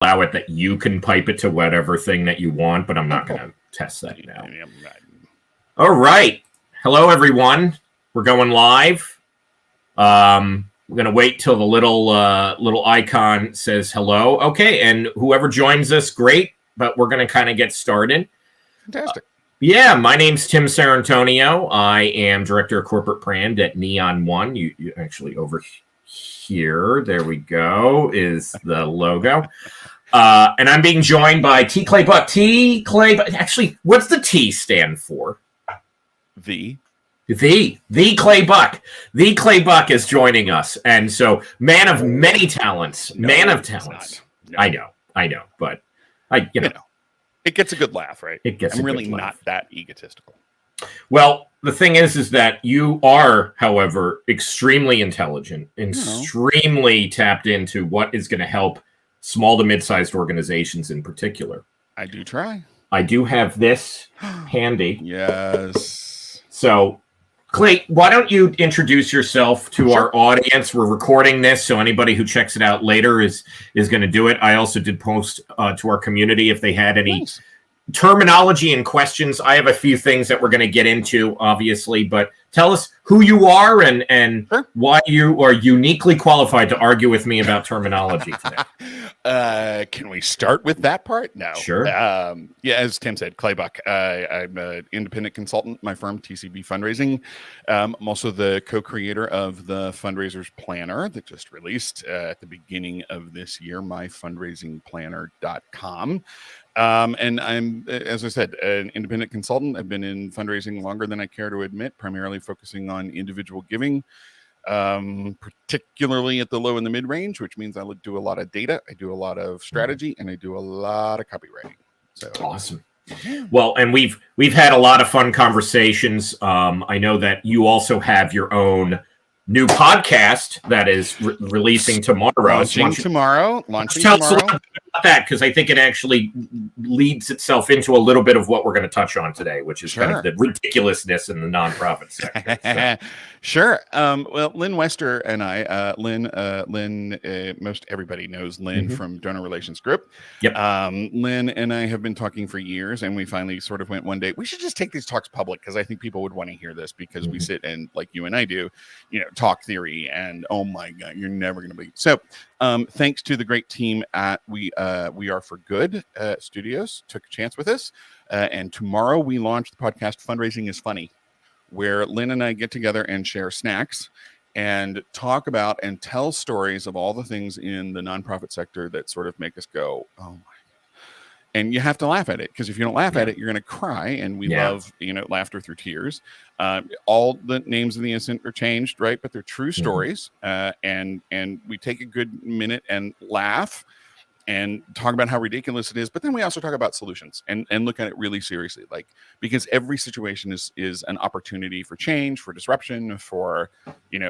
allow it that you can pipe it to whatever thing that you want, but I'm not going to test that now. All right. Hello, everyone. We're going live. We're going to wait till the little icon says hello. Okay, and whoever joins us, great, but we're going to kind of get started. Fantastic. Yeah, my name's Tim Sarantonio. I am Director of Corporate Brand at Neon One. You actually over here, there we go, is the logo. And I'm being joined by T. Clay Buck. T. Clay Buck. Actually, what's the T stand for? The Clay Buck. The Clay Buck is joining us. And so, man of many talents. No, I know. But, you know. It gets a good laugh, right? I'm really not that egotistical. Well, the thing is that you are, however, extremely intelligent, extremely tapped into what is going to help small to mid-sized organizations in particular. I do try. I do have this handy. Yes. So, Clay, why don't you introduce yourself to our audience? We're recording this, so anybody who checks it out later is going to do it. I also did post to our community if they had any terminology and questions. I have a few things that we're going to get into, obviously, but tell us who you are and why you are uniquely qualified to argue with me about terminology today. Can we start with that part? No. Sure. Yeah, as Tim said, Clay Buck. I'm an independent consultant, my firm, TCB Fundraising. I'm also the co-creator of the Fundraisers Planner that just released at the beginning of this year, myfundraisingplanner.com. And I'm, as I said, an independent consultant. I've been in fundraising longer than I care to admit, primarily focusing on individual giving, particularly at the low and the mid-range, which means I do a lot of data, I do a lot of strategy, and I do a lot of copywriting. So awesome. Well, and we've had a lot of fun conversations. I know that you also have your own new podcast that is releasing tomorrow. Launching tomorrow. Tell us a little bit about that, because I think it actually leads itself into a little bit of what we're going to touch on today, which is kind of the ridiculousness in the nonprofit sector. So. Sure. Well, Lynn Wester and I, Lynn, most everybody knows Lynn from Donor Relations Group. Yep. Lynn and I have been talking for years, and we finally sort of went one day, we should just take these talks public, because I think people would want to hear this, because we sit and, like you and I do, talk theory, and oh my God, you're never going to be. So thanks to the great team at We Are For Good Studios, took a chance with us. And tomorrow we launch the podcast Fundraising is Funny, where Lynn and I get together and share snacks and talk about and tell stories of all the things in the nonprofit sector that sort of make us go, oh my. And you have to laugh at it, because if you don't laugh at it, you're going to cry. And we love, laughter through tears. All the names of the innocent are changed, right? But they're true stories. And we take a good minute and laugh and talk about how ridiculous it is. But then we also talk about solutions and look at it really seriously, because every situation is an opportunity for change, for disruption, for,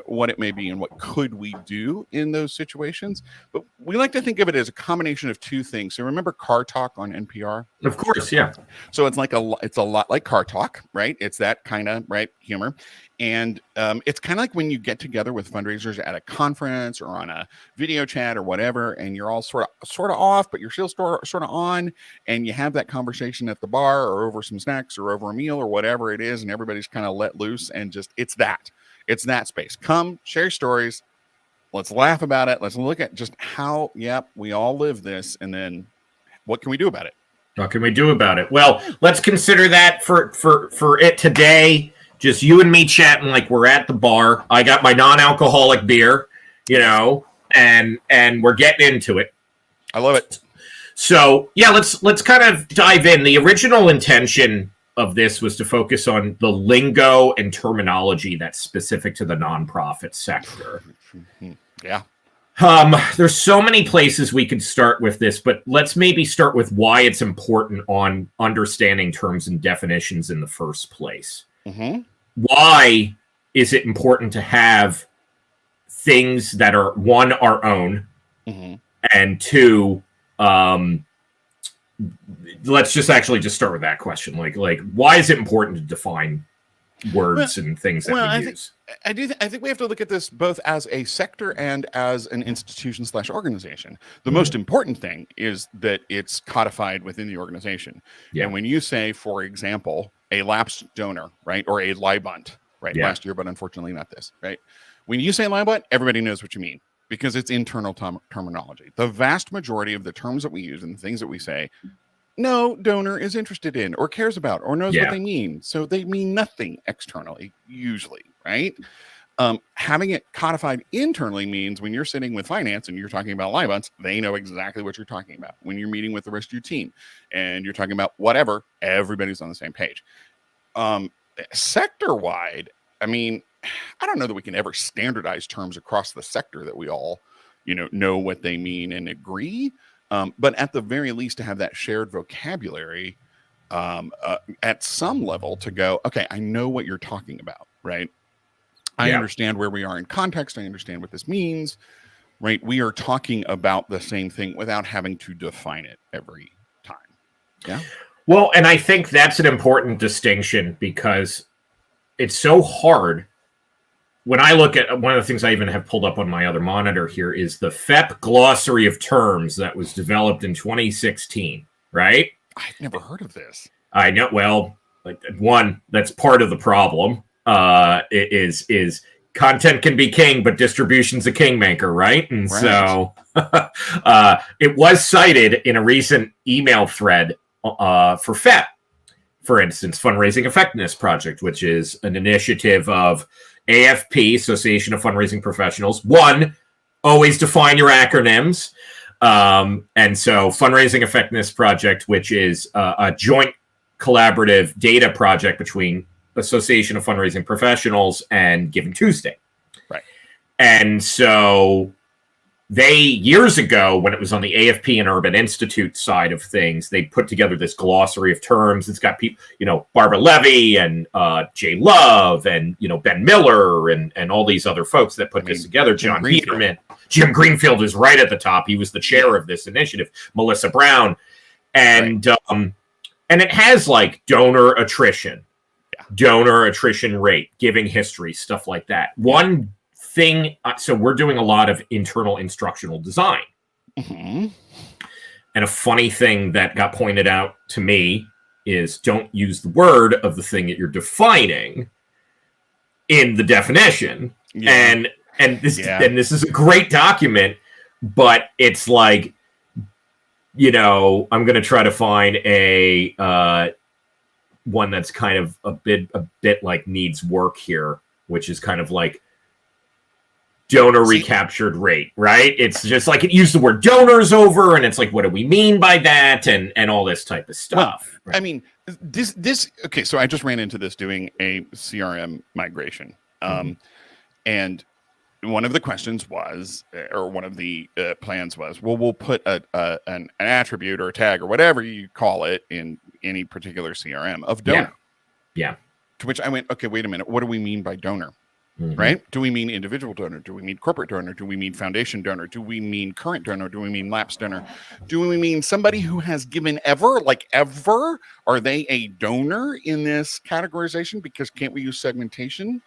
what it may be and what could we do in those situations. But we like to think of it as a combination of two things. So remember Car Talk on NPR? Of course, yeah. So it's a lot like Car Talk, right? It's that kind of humor. And it's kind of like when you get together with fundraisers at a conference or on a video chat or whatever, and you're all sort of off, but you're still sort of on, and you have that conversation at the bar or over some snacks or over a meal or whatever it is, and everybody's kind of let loose, and just it's that space. Come share your stories. Let's laugh about it. Let's look at just how we all live this, and then what can we do about it? What can we do about it? Well, let's consider that for it today. Just you and me chatting like we're at the bar. I got my non-alcoholic beer, and we're getting into it. I love it. So yeah, let's kind of dive in. The original intention of this was to focus on the lingo and terminology that's specific to the nonprofit sector. Yeah. There's so many places we could start with this, but let's maybe start with why it's important on understanding terms and definitions in the first place. Why is it important to have things that are, one, our own, and two, let's just start with that question. Like, why is it important to define words and things that we use? I think we have to look at this both as a sector and as an institution / organization. The most important thing is that it's codified within the organization. Yeah. And when you say, for example, a lapsed donor, right, or a libunt, right, last year, but unfortunately not this, right? When you say libunt, everybody knows what you mean because it's internal terminology. The vast majority of the terms that we use and the things that we say, no donor is interested in or cares about or knows what they mean. So they mean nothing externally, usually, right? Having it codified internally means when you're sitting with finance and you're talking about libunts, they know exactly what you're talking about. When you're meeting with the rest of your team and you're talking about whatever, everybody's on the same page. Sector-wide, I mean, I don't know that we can ever standardize terms across the sector that we all, know what they mean and agree. But at the very least, to have that shared vocabulary at some level to go, okay, I know what you're talking about, right? I understand where we are in context. I understand what this means, right? We are talking about the same thing without having to define it every time. Yeah. Well, and I think that's an important distinction because it's so hard. When I look at one of the things I even have pulled up on my other monitor here is the FEP glossary of terms that was developed in 2016, right? I've never heard of this. I know. Well, one, that's part of the problem. Is content can be king, but distribution's a kingmaker, right? And so it was cited in a recent email thread for FEP, for instance, Fundraising Effectiveness Project, which is an initiative of AFP, Association of Fundraising Professionals. One, always define your acronyms. And so Fundraising Effectiveness Project, which is a joint collaborative data project between Association of Fundraising Professionals and Giving Tuesday. Right. And so they, years ago, when it was on the AFP and Urban Institute side of things, they put together this glossary of terms. It's got people, Barbara Levy and Jay Love and, Ben Miller and all these other folks that put this together. John Peterman. Jim Greenfield is right at the top. He was the chair of this initiative. Melissa Brown. And it has like donor attrition, donor attrition rate, giving history, stuff like that. One thing, so we're doing a lot of internal instructional design. Mm-hmm. And a funny thing that got pointed out to me is don't use the word of the thing that you're defining in the definition. And this is a great document, but it's like, I'm going to try to find a one that's kind of a bit like needs work here, which is kind of like donor recaptured rate, right? It's just like it used the word donors over, and it's like, what do we mean by that, and all this type of stuff. Well, I mean, this okay. So I just ran into this doing a CRM migration, and one of the questions was, or one of the plans was, well, we'll put an attribute or a tag or whatever you call it in any particular CRM of donor. Yeah. To which I went, okay, wait a minute. What do we mean by donor? Right? Do we mean individual donor? Do we mean corporate donor? Do we mean foundation donor? Do we mean current donor? Do we mean lapsed donor? Do we mean somebody who has given ever, like ever? Are they a donor in this categorization? Because can't we use segmentation,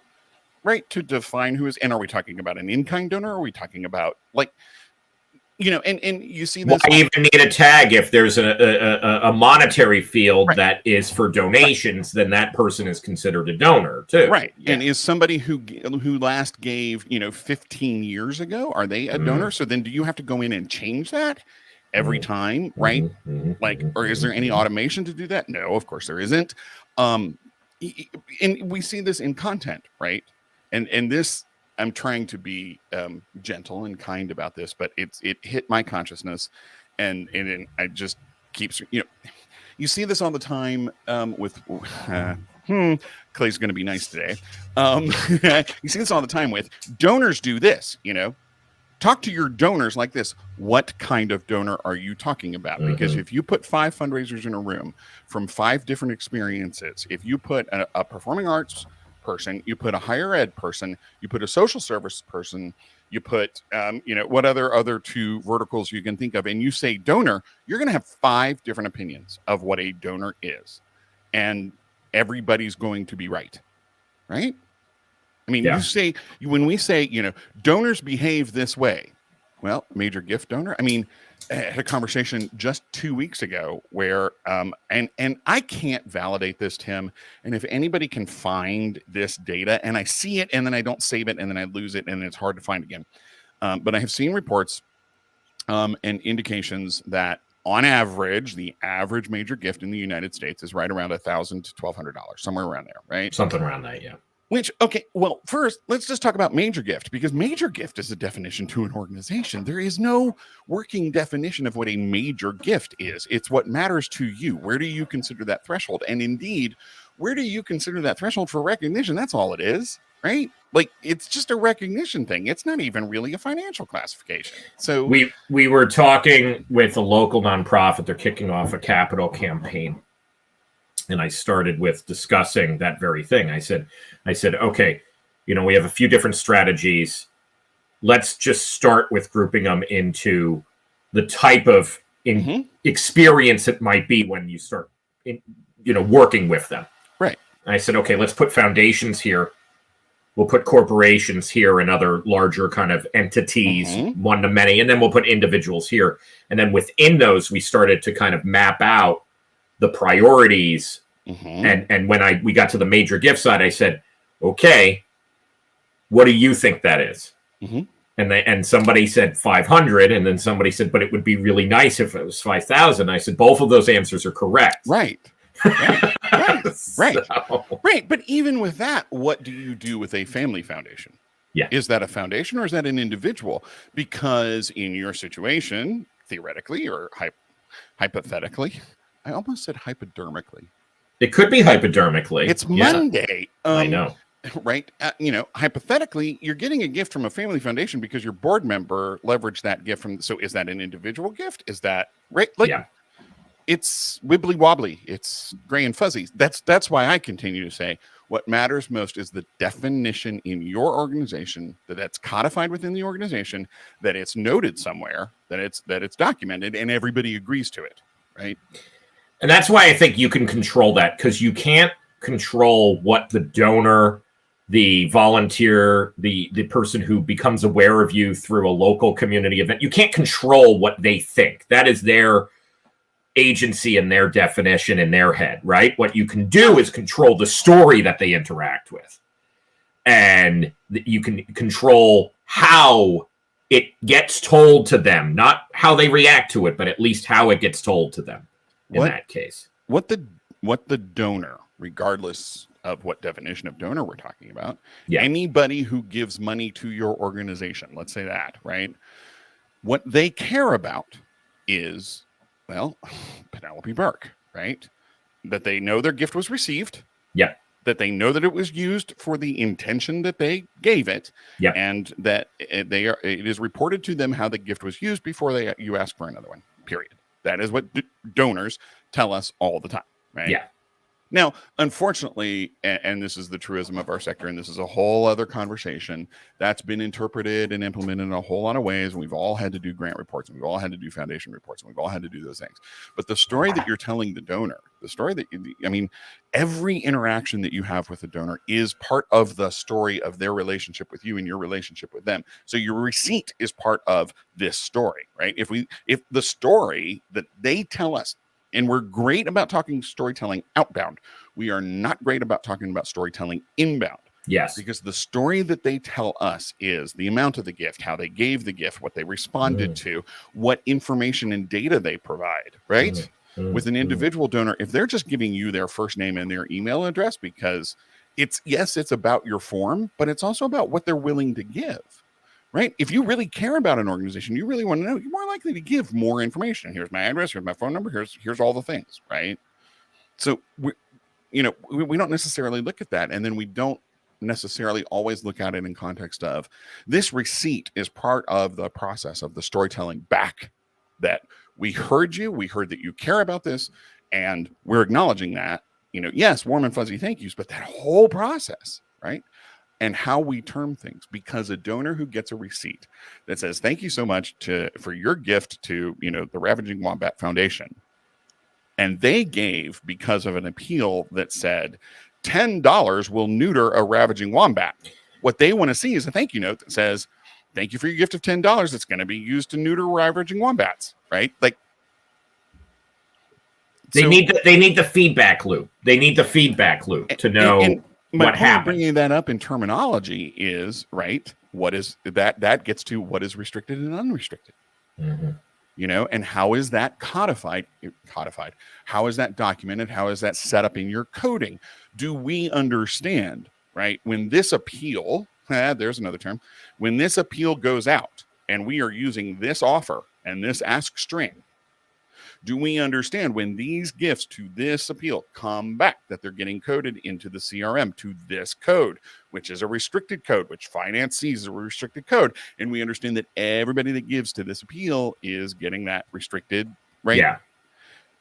right, to define who is? And are we talking about an in-kind donor? Or are we talking about and you see this. Why even need a tag if there's a monetary field that is for donations? Then that person is considered a donor too, right? Yeah. And is somebody who last gave 15 years ago, are they a donor? So then, do you have to go in and change that every time, right? Like, or is there any automation to do that? No, of course there isn't. And we see this in content, right? And this. I'm trying to be gentle and kind about this, but it hit my consciousness, and I just keeps you see this all the time with Clay's going to be nice today. You see this all the time with donors do this. Talk to your donors like this. What kind of donor are you talking about? Because if you put 5 fundraisers in a room from 5 different experiences, if you put a performing arts person, you put a higher ed person, you put a social service person, you put what other 2 verticals you can think of, and you say donor, you're going to have 5 different opinions of what a donor is, and everybody's going to be right. I mean, when we say, donors behave this way, well, major gift donor. I mean, I had a conversation just 2 weeks ago where, and I can't validate this, Tim. And if anybody can find this data, and I see it, and then I don't save it, and then I lose it, and it's hard to find again. But I have seen reports and indications that on average, the average major gift in the United States is right around $1,000 to $1,200, somewhere around there, right? Something around that, yeah. Which, okay, well, first, let's just talk about major gift, because major gift is a definition to an organization. There is no working definition of what a major gift is. It's what matters to you. Where do you consider that threshold? And indeed, where do you consider that threshold for recognition? That's all it is, right? Like, it's just a recognition thing. It's not even really a financial classification. So we were talking with a local nonprofit. They're kicking off a capital campaign. And I started with discussing that very thing. I said, okay, we have a few different strategies. Let's just start with grouping them into the type of experience it might be when you start, working with them. Right. And I said, okay, let's put foundations here. We'll put corporations here and other larger kind of entities, one to many, and then we'll put individuals here. And then within those, we started to kind of map out the priorities. And when we got to the major gift side, I said, okay, what do you think that is? And somebody said 500, and then somebody said, but it would be really nice if it was 5,000. I said, both of those answers are correct. Right. Right. But even with that, what do you do with a family foundation? Yeah. Is that a foundation or is that an individual? Because in your situation, theoretically or hypothetically, I almost said hypodermically. It could be hypodermically. It's Monday. I know. Right. Hypothetically, you're getting a gift from a family foundation because your board member leveraged that gift from. So is that an individual gift? Is that right? It's wibbly wobbly. It's gray and fuzzy. That's why I continue to say what matters most is the definition in your organization, that's codified within the organization, that it's noted somewhere, that it's documented, and everybody agrees to it. Right. And that's why I think you can control that, because you can't control what the donor, the volunteer, the person who becomes aware of you through a local community event. You can't control what they think. That is their agency and their definition in their head, right? What you can do is control the story that they interact with. And you can control how it gets told to them, not how they react to it, but at least how it gets told to them in that case. What the donor, regardless of what definition of donor we're talking about, anybody who gives money to your organization, let's say that, right? What they care about is, well, Penelope Burke, right? That they know their gift was received. Yeah. That they know that it was used for the intention that they gave it. Yeah. And that it is reported to them how the gift was used before you ask for another one, period. That is what donors tell us all the time, right? Yeah. Now, unfortunately, and this is the truism of our sector, and this is a whole other conversation, that's been interpreted and implemented in a whole lot of ways. And we've all had to do grant reports, and we've all had to do foundation reports, and we've all had to do those things. But the story that you're telling the donor, the story that, every interaction that you have with the donor is part of the story of their relationship with you and your relationship with them. So your receipt is part of this story, right? If the story that they tell us, and we're great about talking storytelling outbound, we are not great about talking about storytelling inbound. Yes. Because the story that they tell us is the amount of the gift, how they gave the gift, what they responded to, what information and data they provide, right? With an individual donor, if they're just giving you their first name and their email address, because it's about your form, but it's also about what they're willing to give. Right? If you really care about an organization, you really want to know, you're more likely to give more information. Here's my address, here's my phone number, here's all the things, right? So we don't necessarily look at that, and then we don't necessarily always look at it in context of this receipt is part of the process of the storytelling back, that we heard that you care about this, and we're acknowledging that, yes, warm and fuzzy thank yous, but that whole process, right? And how we term things, because a donor who gets a receipt that says, thank you so much for your gift to, the Ravaging Wombat Foundation. And they gave because of an appeal that said $10 will neuter a ravaging wombat. What they want to see is a thank you note that says, thank you for your gift of $10. It's going to be used to neuter ravaging wombats, right? Like, they need the feedback loop. They need the feedback loop to know what happened. Bringing that up in terminology is, right, what is that gets to what is restricted and unrestricted. Mm-hmm. You know, and how is that codified? How is that documented? How is that set up in your coding? Do we understand, right? When this appeal, there's another term, when this appeal goes out and we are using this offer and this ask string, do we understand when these gifts to this appeal come back that they're getting coded into the CRM to this code, which is a restricted code, which finance sees as a restricted code. And we understand that everybody that gives to this appeal is getting that restricted, right? Yeah.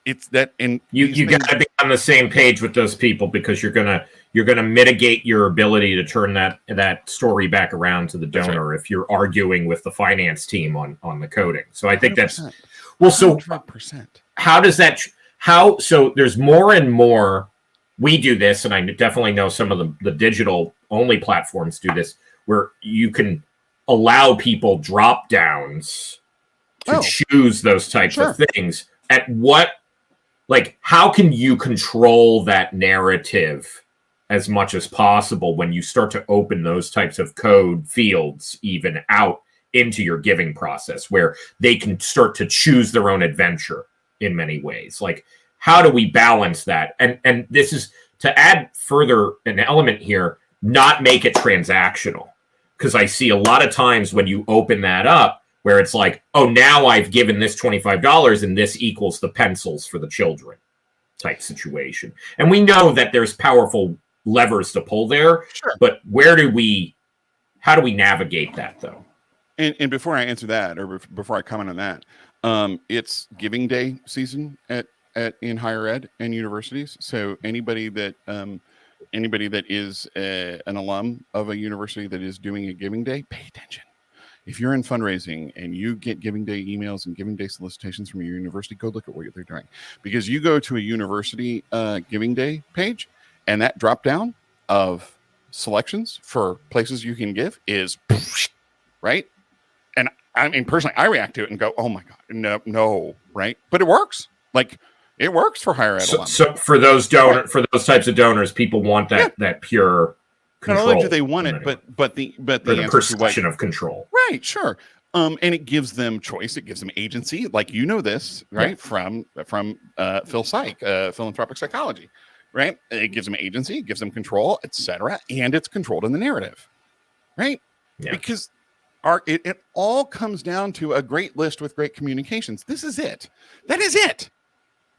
It's that, and you got to be on the same page with those people, because you're gonna mitigate your ability to turn that story back around to the donor, right, if you're arguing with the finance team on the coding. So I think 100%. That's well. So 100%. So there's more and more. We do this, and I definitely know some of the digital only platforms do this, where you can allow people drop downs to choose those types of things. At what, like, how can you control that narrative as much as possible when you start to open those types of code fields even out into your giving process, where they can start to choose their own adventure in many ways? Like, how do we balance that? And this is to add further an element here, not make it transactional. Because I see a lot of times when you open that up, where it's like, oh, now I've given this $25 and this equals the pencils for the children type situation. And we know that there's powerful levers to pull there, sure, but how do we navigate that, though? And before I answer that, or before I comment on that, it's Giving Day season in higher ed and universities. So anybody that is an alum of a university that is doing a Giving Day, pay attention. If you're in fundraising and you get Giving Day emails and Giving Day solicitations from your university, go look at what they're doing. Because you go to a university Giving Day page, and that drop down of selections for places you can give is right. And I mean, personally, I react to it and go, oh my God, no, right? But it works. Like, it works for higher ed. So for those for those types of donors, people want that pure control. Not only do they want it, but the perception of control. Right, sure. And it gives them choice. It gives them agency. Like, you know this, right? Yeah. From Phil Psych, philanthropic psychology, right? It gives them agency, it gives them control, etc. And it's controlled in the narrative, right? Yeah. Because it all comes down to a great list with great communications. This is it. That is it,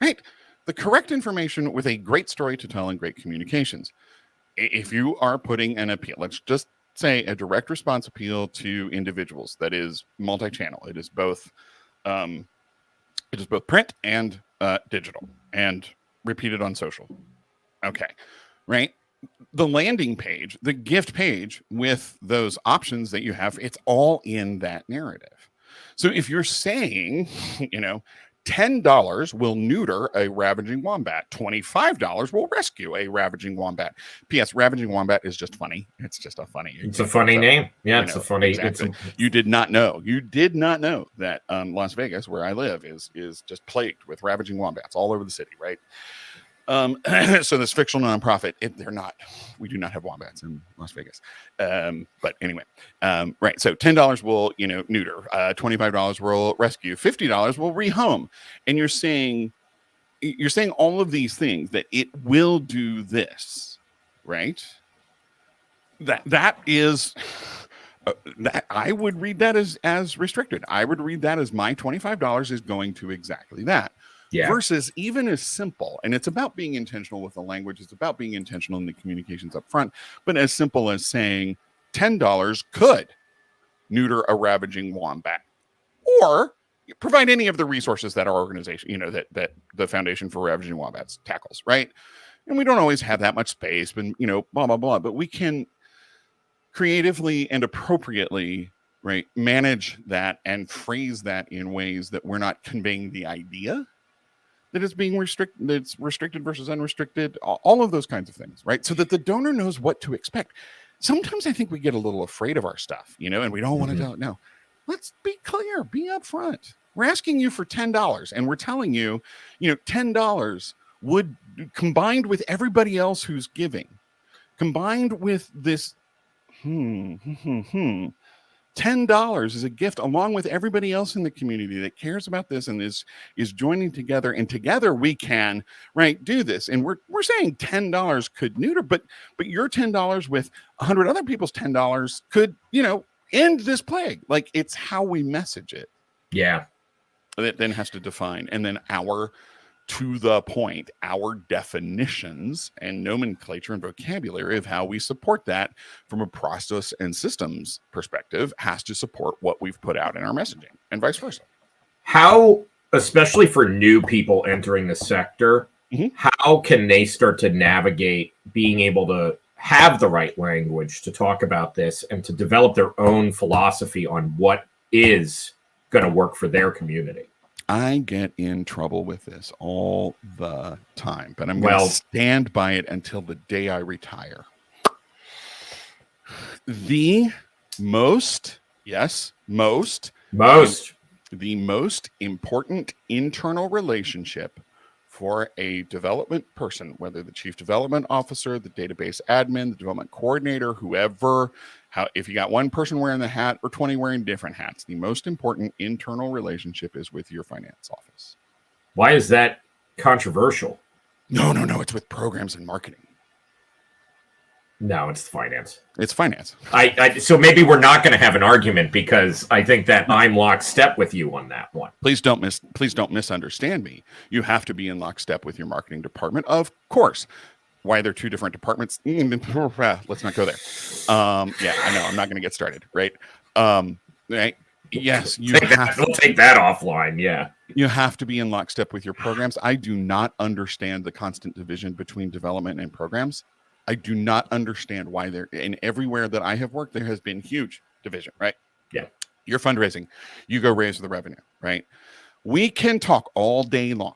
right? The correct information with a great story to tell and great communications. If you are putting an appeal, let's just say a direct response appeal to individuals that is multi-channel. It is both print and digital, and repeated on social. Okay, right? The landing page, the gift page with those options that you have, it's all in that narrative. So if you're saying, $10 will neuter a ravaging wombat, $25 will rescue a ravaging wombat. P.S. Ravaging wombat is just funny. It's just a funny. It's a funny name. Yeah, it's a funny. Exactly. You did not know that Las Vegas, where I live, is just plagued with ravaging wombats all over the city, right? So this fictional nonprofit, we do not have wombats in Las Vegas. But anyway, right. So $10 will, neuter, $25 will rescue, $50 will rehome. And you're saying all of these things that it will do this, right? That is, that I would read that as restricted. I would read that as my $25 is going to exactly that. Yeah. Versus even as simple, and it's about being intentional with the language, it's about being intentional in the communications up front, but as simple as saying $10 could neuter a ravaging wombat, or provide any of the resources that our organization, that the Foundation for Ravaging Wombats tackles, right? And we don't always have that much space, but blah, blah, blah, but we can creatively and appropriately, right, manage that and phrase that in ways that we're not conveying the idea that it's being restricted, that's restricted versus unrestricted, all of those kinds of things, right? So that the donor knows what to expect. sometimes I think we get a little afraid of our stuff, and we don't want to tell it. No, let's be clear, be upfront. We're asking you for $10 and we're telling you, $10 would, combined with everybody else who's giving, combined with this, $10 is a gift along with everybody else in the community that cares about this and is joining together, and together we can do this. And we're saying $10 could neuter, but your $10 with 100 other people's $10 could end this plague. Like, it's how we message it. Yeah. That then has to define, and then our definitions and nomenclature and vocabulary of how we support that from a process and systems perspective has to support what we've put out in our messaging, and vice versa. How, especially for new people entering the sector, how can they start to navigate being able to have the right language to talk about this and to develop their own philosophy on what is going to work for their community? I get in trouble with this all the time, but I'm going to stand by it until the day I retire. The most important internal relationship for a development person, whether the chief development officer, the database admin, the development coordinator, whoever, if you got one person wearing the hat or 20 wearing different hats, the most important internal relationship is with your finance office. Why is that controversial? No. It's with programs and marketing. No, it's finance. It's finance. So maybe we're not going to have an argument, because I think that I'm lockstep with you on that one. Please don't misunderstand me. You have to be in lockstep with your marketing department, of course. Why they're two different departments? Let's not go there. I know I'm not going to get started. Right. Right. Yes, we'll take that offline. Yeah. You have to be in lockstep with your programs. I do not understand the constant division between development and programs. I do not understand why and everywhere that I have worked, there has been huge division, right? Yeah. You're fundraising, you go raise the revenue, right? We can talk all day long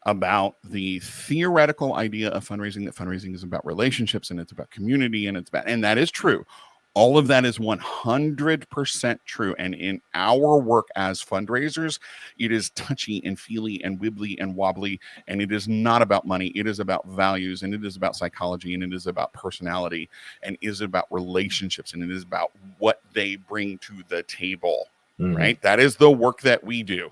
about the theoretical idea of fundraising, that fundraising is about relationships and it's about community and and that is true. All of that is 100% true. And in our work as fundraisers, it is touchy and feely and wibbly and wobbly. And it is not about money. It is about values, and it is about psychology, and it is about personality, and it is about relationships, and it is about what they bring to the table, right? That is the work that we do.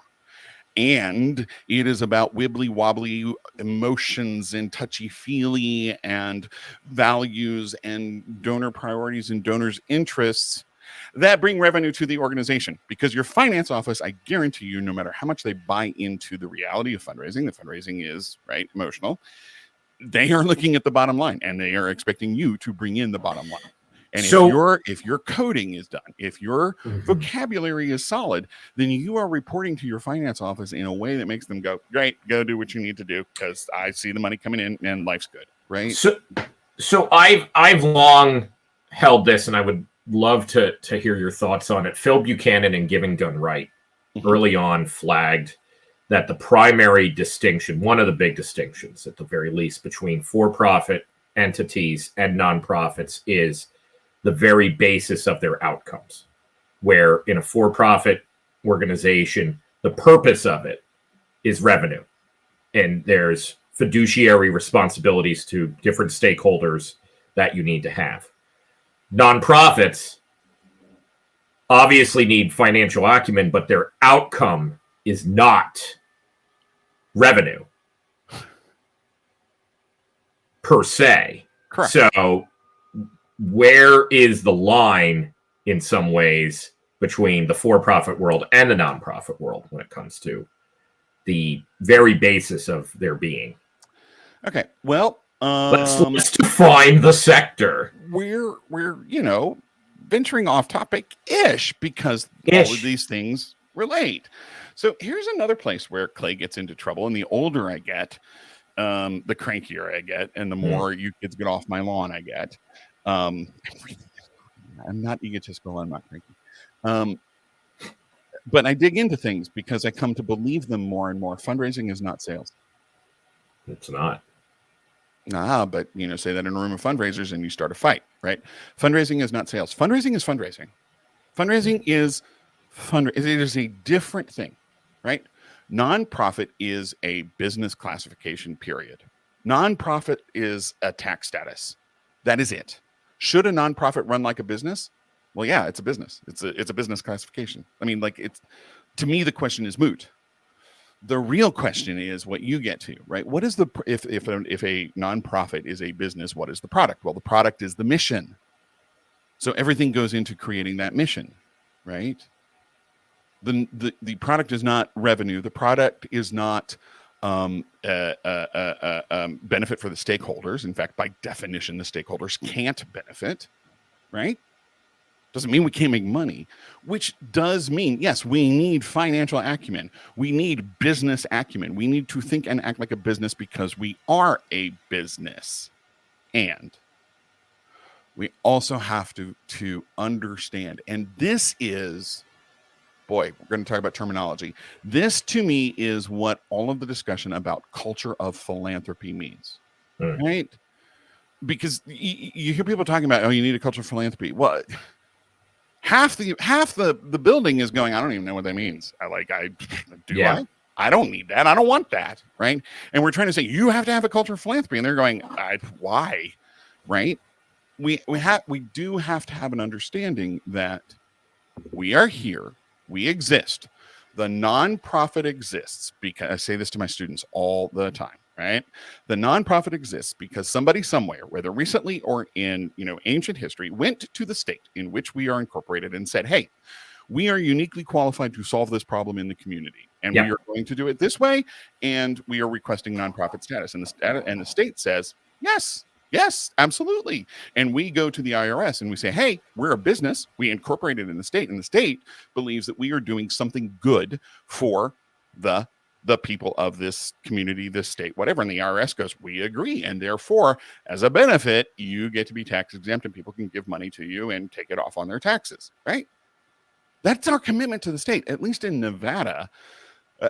And it is about wibbly wobbly emotions and touchy feely and values and donor priorities and donors' interests that bring revenue to the organization. Because your finance office, I guarantee you, no matter how much they buy into the reality of fundraising, the fundraising is emotional. They are looking at the bottom line, and they are expecting you to bring in the bottom line. And if your coding is done, if your vocabulary is solid, then you are reporting to your finance office in a way that makes them go, great, go do what you need to do, because I see the money coming in and life's good, right? So I've long held this, and I would love to hear your thoughts on it. Phil Buchanan in Giving Done Right early on flagged that the primary distinction, one of the big distinctions at the very least, between for-profit entities and nonprofits is the very basis of their outcomes, where in a for-profit organization, the purpose of it is revenue. And there's fiduciary responsibilities to different stakeholders that you need to have. Nonprofits obviously need financial acumen, but their outcome is not revenue per se. Correct. So where is the line in some ways between the for-profit world and the nonprofit world when it comes to the very basis of their being? Okay, well, let's define the sector. We're venturing off topic ish, because all of these things relate. So here's another place where Clay gets into trouble, and the older I get, the crankier I get, and the more you kids get off my lawn I get. I'm not egotistical. I'm not cranky. But I dig into things because I come to believe them more and more. Fundraising is not sales. It's not. But say that in a room of fundraisers and you start a fight, right? Fundraising is not sales. Fundraising is fundraising. Fundraising is it is a different thing, right? Nonprofit is a business classification, period. Nonprofit is a tax status. That is it. Should a nonprofit run like a business? Well, yeah, it's a business. It's a business classification. I mean, to me, the question is moot. The real question is what you get to, right? What is if a nonprofit is a business, what is the product? Well, the product is the mission. So everything goes into creating that mission, right? The product is not revenue. The product is not benefit for the stakeholders. In fact, by definition, the stakeholders can't benefit, right? Doesn't mean we can't make money, which does mean, yes, we need financial acumen. We need business acumen. We need to think and act like a business because we are a business. And we also have to understand, and this is, boy, we're going to talk about terminology. This, to me, is what all of the discussion about culture of philanthropy means, right? Because you hear people talking about, oh, you need a culture of philanthropy. Well, half the building is going, I don't even know what that means. I don't need that. I don't want that, right? And we're trying to say you have to have a culture of philanthropy, and they're going, why, right? We do have to have an understanding that we are here, we exist. The nonprofit exists because I say this to my students all the time, right? The nonprofit exists because somebody somewhere, whether recently or in ancient history, went to the state in which we are incorporated and said, hey, we are uniquely qualified to solve this problem in the community. And we are going to do it this way. And we are requesting nonprofit status. And the state says, yes, absolutely. And we go to the IRS and we say, hey, we're a business. We incorporated in the state. And the state believes that we are doing something good for the people of this community, this state, whatever. And the IRS goes, we agree. And therefore, as a benefit, you get to be tax exempt and people can give money to you and take it off on their taxes, right? That's our commitment to the state, at least in Nevada.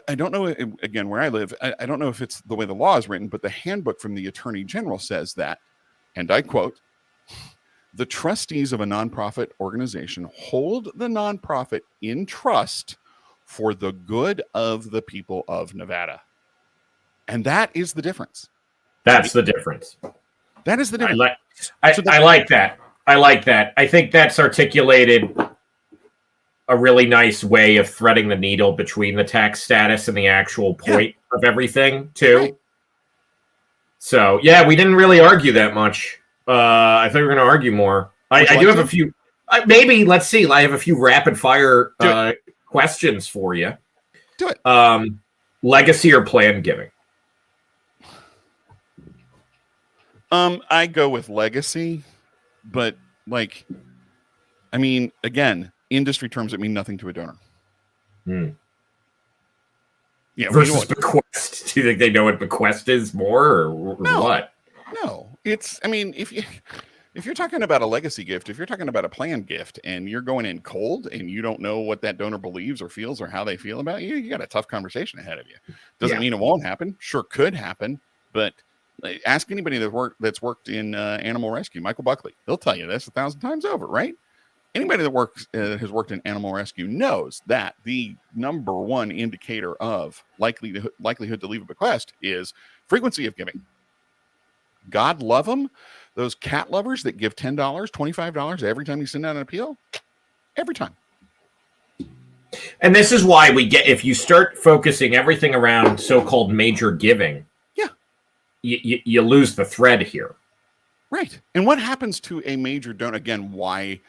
I don't know, again, where I live, I don't know if it's the way the law is written, but the handbook from the Attorney General says that, and I quote, the trustees of a nonprofit organization hold the nonprofit in trust for the good of the people of Nevada. And that is the difference. That's the difference. That is the difference. I like that. I like that. I think that's articulated a really nice way of threading the needle between the tax status and the actual point of everything, too. Right. So, yeah, we didn't really argue that much. I thought we were going to argue more. I do have a few. Maybe, let's see. I have a few rapid-fire questions for you. Do it. Legacy or plan giving? I go with legacy, but again, industry terms that mean nothing to a donor. Yeah, versus bequest. Do you think they know what bequest is more, or what? No, it's. If you're talking about a legacy gift, if you're talking about a planned gift, and you're going in cold, and you don't know what that donor believes or feels or how they feel about you, you got a tough conversation ahead of you. Doesn't mean it won't happen. Sure, could happen, but ask anybody that's worked in animal rescue. Michael Buckley, he'll tell you this 1,000 times over, right? Anybody that has worked in animal rescue knows that the number one indicator of likelihood to leave a bequest is frequency of giving. God love them. Those cat lovers that give $10, $25 every time you send out an appeal, every time. And this is why if you start focusing everything around so-called major giving, you lose the thread here. Right. And what happens to a major donor? Again, why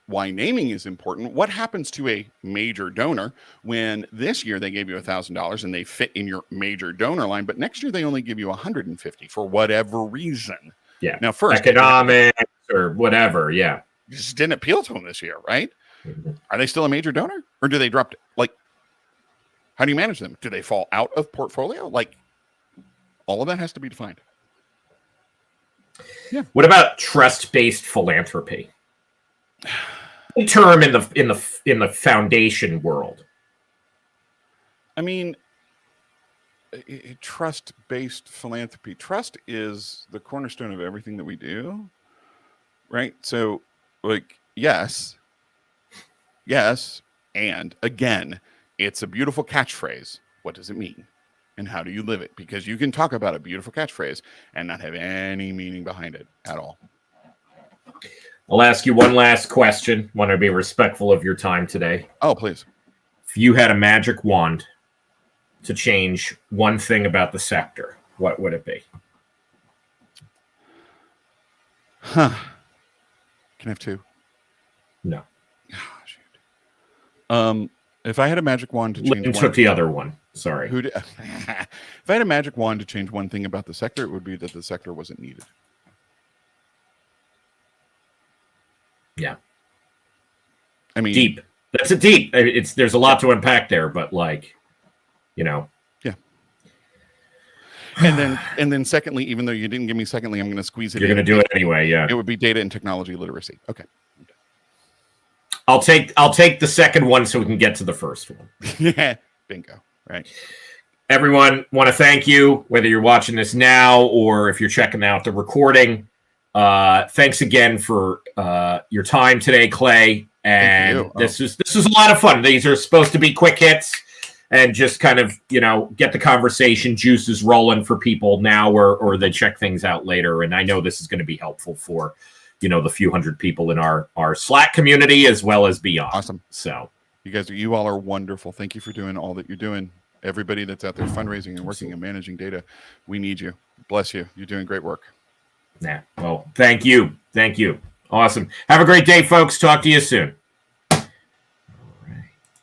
naming is important. What happens to a major donor when this year they gave you $1,000 and they fit in your major donor line, but next year they only give you $150 for whatever reason? Yeah. Now, first, economics or whatever. Yeah. Just didn't appeal to them this year, right? Mm-hmm. Are they still a major donor, or do they drop it? How do you manage them? Do they fall out of portfolio? All of that has to be defined. Yeah. What about trust-based philanthropy? Term in the foundation world. trust-based philanthropy. Trust is the cornerstone of everything that we do, right? So, like, yes, and again, it's a beautiful catchphrase. What does it mean? And how do you live it? Because you can talk about a beautiful catchphrase and not have any meaning behind it at all. I'll ask you one last question. Want to be respectful of your time today. Oh, please. If you had a magic wand to change one thing about the sector, what would it be? Huh. Can I have two? No. Oh, shoot. If I had a magic wand to change Lynn took the other one. Sorry. If I had a magic wand to change one thing about the sector, it would be that the sector wasn't needed. Yeah. I mean, deep. That's a deep. There's a lot to unpack there, but like, Yeah. And then secondly, even though you didn't give me secondly, I'm going to squeeze it. You're going to do it anyway. Yeah. It would be data and technology literacy. Okay. I'll take the second one so we can get to the first one. Yeah. Bingo. Right. Everyone, want to thank you, whether you're watching this now or if you're checking out the recording. Thanks again for your time today, Clay. And this is a lot of fun. These are supposed to be quick hits and just kind of, get the conversation juices rolling for people now or they check things out later. And I know this is going to be helpful for, the few hundred people in our Slack community as well as beyond. Awesome. So you all are wonderful. Thank you for doing all that you're doing. Everybody that's out there fundraising and working and managing data, we need you. Bless you. You're doing great work. Yeah. Well, thank you. Awesome. Have a great day, folks. Talk to you soon.